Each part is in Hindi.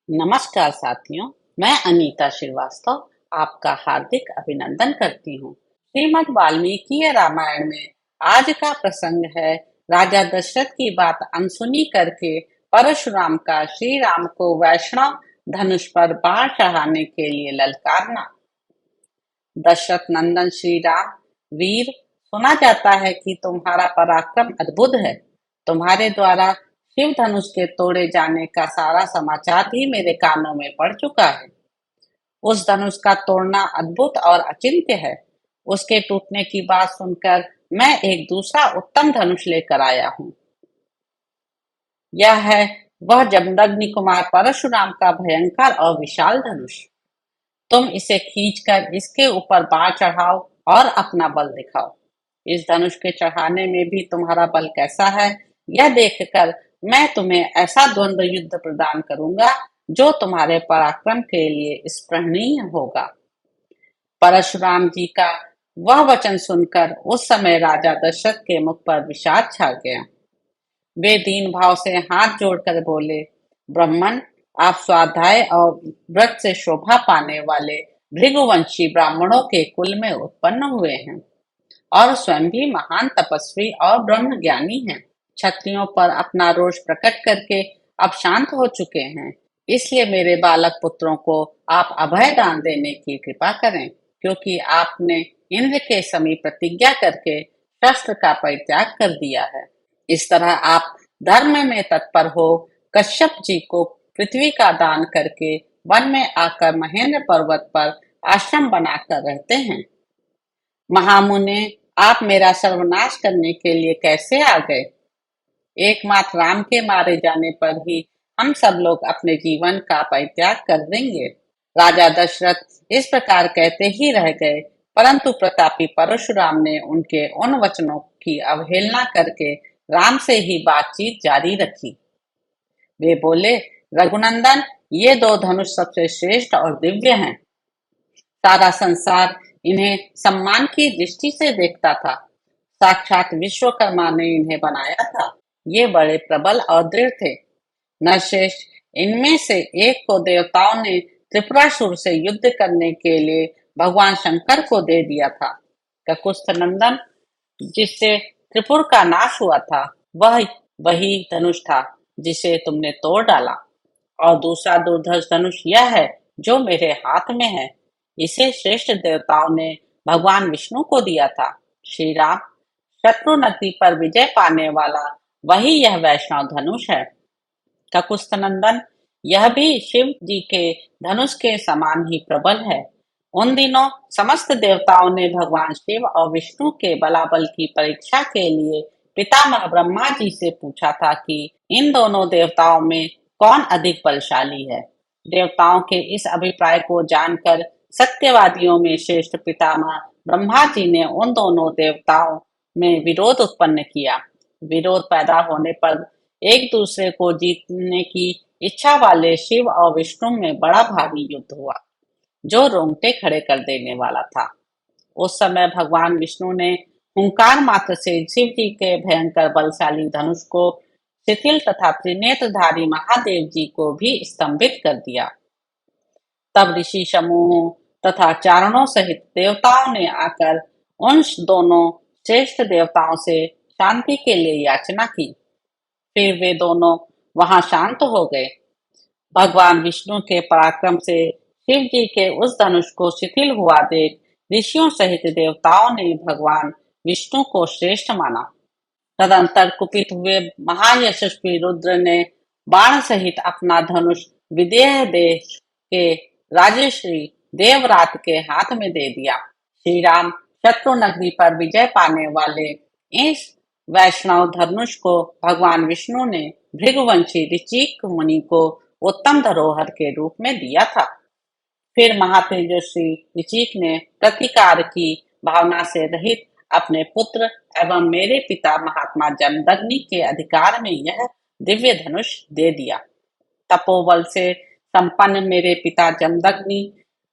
नमस्कार साथियों, मैं अनीता श्रीवास्तव आपका हार्दिक अभिनंदन करती हूँ। श्रीमद् वाल्मीकि रामायण में आज का प्रसंग है राजा दशरथ की बात अनसुनी करके परशुराम का श्री राम को वैष्णव धनुष पर बाण चढ़ाने के लिए ललकारना। दशरथ नंदन श्री राम, वीर, सुना जाता है कि तुम्हारा पराक्रम अद्भुत है। तुम्हारे द्वारा शिव धनुष के तोड़े जाने का सारा समाचार भी मेरे कानों में पड़ चुका है। उस धनुष का तोड़ना अद्भुत और अचिंत्य है। उसके टूटने की बात सुनकर मैं एक दूसरा उत्तम धनुष लेकर आया हूँ। यह है वह जमदग्नि कुमार परशुराम का भयंकर और विशाल धनुष। तुम इसे खींचकर इसके ऊपर बाण चढ़ाओ और अपना बल दिखाओ। इस धनुष के चढ़ाने में भी तुम्हारा बल कैसा है, यह देखकर मैं तुम्हें ऐसा द्वंद्व युद्ध प्रदान करूंगा जो तुम्हारे पराक्रम के लिए स्पृहणीय होगा। परशुराम जी का वह वचन सुनकर उस समय राजा दशरथ के मुख पर विषाद छा गया। वे दीन भाव से हाथ जोड़कर बोले, ब्राह्मण, आप स्वाध्याय और व्रत से शोभा पाने वाले भृगुवंशी ब्राह्मणों के कुल में उत्पन्न हुए हैं और स्वयं भी महान तपस्वी और ब्रह्म ज्ञानी हैं। क्षत्रियों पर अपना रोष प्रकट करके अब शांत हो चुके हैं, इसलिए मेरे बालक पुत्रों को आप अभय दान देने की कृपा करें, क्योंकि आपने इंद्र के समीप प्रतिज्ञा करके शस्त्र का परित्याग कर दिया है। इस तरह आप धर्म में तत्पर हो कश्यप जी को पृथ्वी का दान करके वन में आकर महेंद्र पर्वत पर आश्रम बनाकर रहते हैं। महामुने, आप मेरा सर्वनाश करने के लिए कैसे आ गए? एकमात्र राम के मारे जाने पर ही हम सब लोग अपने जीवन का परित्याग कर देंगे। राजा दशरथ इस प्रकार कहते ही रह गए, परंतु प्रतापी परशुराम ने उनके उन वचनों की अवहेलना करके राम से ही बातचीत जारी रखी। वे बोले, रघुनंदन, ये दो धनुष सबसे श्रेष्ठ और दिव्य हैं। सारा संसार इन्हें सम्मान की दृष्टि से देखता था। साक्षात विश्वकर्मा ने इन्हें बनाया था। ये बड़े प्रबल और दृढ़ थे। नरश्रेष्ठ, इनमें से एक को देवताओं ने त्रिपुरासुर से युद्ध करने के लिए भगवान शंकर को दे दिया था। ककुस्थ नंदन, जिससे त्रिपुर का नाश हुआ था, वह वही धनुष था जिसे तुमने तोड़ डाला। और दूसरा दुर्धर्ष धनुष यह है जो मेरे हाथ में है। इसे श्रेष्ठ देवताओं ने भगवान विष्णु को दिया था। श्री राम, शत्रु नदी पर विजय पाने वाला वही यह वैष्णव धनुष है। ककुस्थ नंदन, यह भी शिव जी के धनुष के समान ही प्रबल है। उन दिनों समस्त देवताओं ने भगवान शिव और विष्णु के बलाबल की परीक्षा के लिए पितामह ब्रह्मा जी से पूछा था कि इन दोनों देवताओं में कौन अधिक बलशाली है। देवताओं के इस अभिप्राय को जानकर सत्यवादियों में श्रेष्ठ पितामह ब्रह्मा जी ने उन दोनों देवताओं में विरोध उत्पन्न किया। विरोध पैदा होने पर एक दूसरे को जीतने की इच्छा वाले शिव और विष्णु में बड़ा भारी युद्ध हुआ, जो रोंगटे खड़े कर देने वाला था। उस समय भगवान विष्णु ने हुंकार मात्र से शिव जी के भयंकर बलशाली धनुष को शिथिल तथा त्रिनेत्रधारी महादेव जी को भी स्तंभित कर दिया। तब ऋषि समूहों तथा चारणों सहित देवताओं ने आकर उन दोनों श्रेष्ठ देवताओं से शांति के लिए याचना की। फिर वे दोनों वहां शांत हो गए। भगवान विष्णु के पराक्रम से शिव जी के उस धनुष को शिथिल हुआ देख ऋषियों सहित देवताओं ने भगवान विष्णु को श्रेष्ठ माना। तदंतर कुपित हुए महायशस्वी रुद्र ने बाण सहित अपना धनुष विदेह देश के राजश्री देवरात के हाथ में दे दिया। श्री राम, शत्रु नगरी पर विजय पाने वाले इस वैष्णव धनुष को भगवान विष्णु ने भृगुवंशी ऋचिक मुनि को उत्तम धरोहर के रूप में दिया था। फिर महातेजस्वी ऋचिक ने प्रतिकार की भावना से रहित अपने पुत्र एवं मेरे पिता महात्मा जमदग्नि के अधिकार में यह दिव्य धनुष दे दिया। तपोबल से संपन्न मेरे पिता जमदग्नि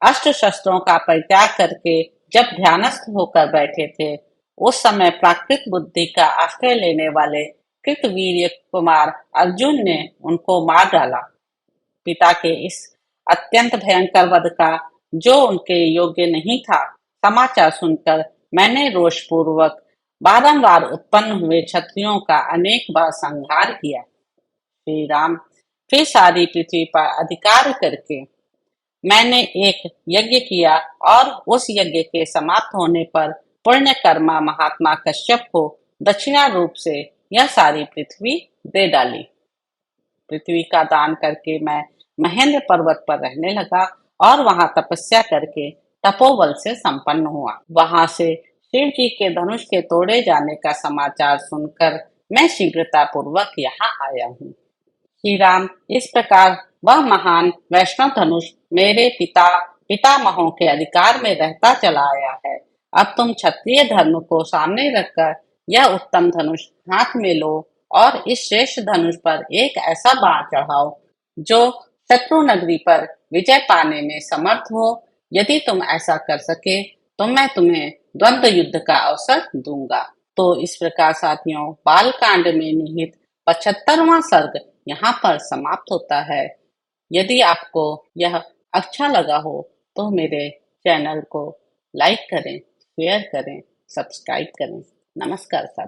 अष्ट शस्त्रों का परित्याग करके जब ध्यानस्थ होकर बैठे थे, उस समय प्राकृत बुद्धि का आश्रय लेने वाले कृतवीर्य कुमार अर्जुन ने उनको मार डाला। पिता के इस अत्यंत भयंकर वध का, जो उनके योग्य नहीं था, समाचार सुनकर मैंने रोषपूर्वक बारंबार उत्पन्न हुए क्षत्रियों का अनेक बार संहार किया। श्री राम, फिर सारी पृथ्वी पर अधिकार करके मैंने एक यज्ञ किया और उस यज्ञ के समाप्त होने पर पुण्य कर्मा महात्मा कश्यप को दक्षिणा रूप से यह सारी पृथ्वी दे डाली। पृथ्वी का दान करके मैं महेंद्र पर्वत पर रहने लगा और वहां तपस्या करके तपोबल से संपन्न हुआ। वहां से शिव जी के धनुष के तोड़े जाने का समाचार सुनकर मैं शीघ्रता पूर्वक यहाँ आया हूँ। श्री राम, इस प्रकार वह महान वैष्णव धनुष मेरे पिता पितामहों के अधिकार में रहता चला आया है। अब तुम क्षत्रिय धर्म को सामने रखकर यह उत्तम धनुष हाथ में लो और इस श्रेष्ठ धनुष पर एक ऐसा बाण चढ़ाओ जो शत्रु नगरी पर विजय पाने में समर्थ हो। यदि तुम ऐसा कर सके तो मैं तुम्हें द्वंद्व युद्ध का अवसर दूंगा। तो इस प्रकार साथियों, बालकांड में निहित 75वां सर्ग यहाँ पर समाप्त होता है। यदि आपको यह अच्छा लगा हो तो मेरे चैनल को लाइक करें, शेयर करें, सब्सक्राइब करें। नमस्कार साथियों।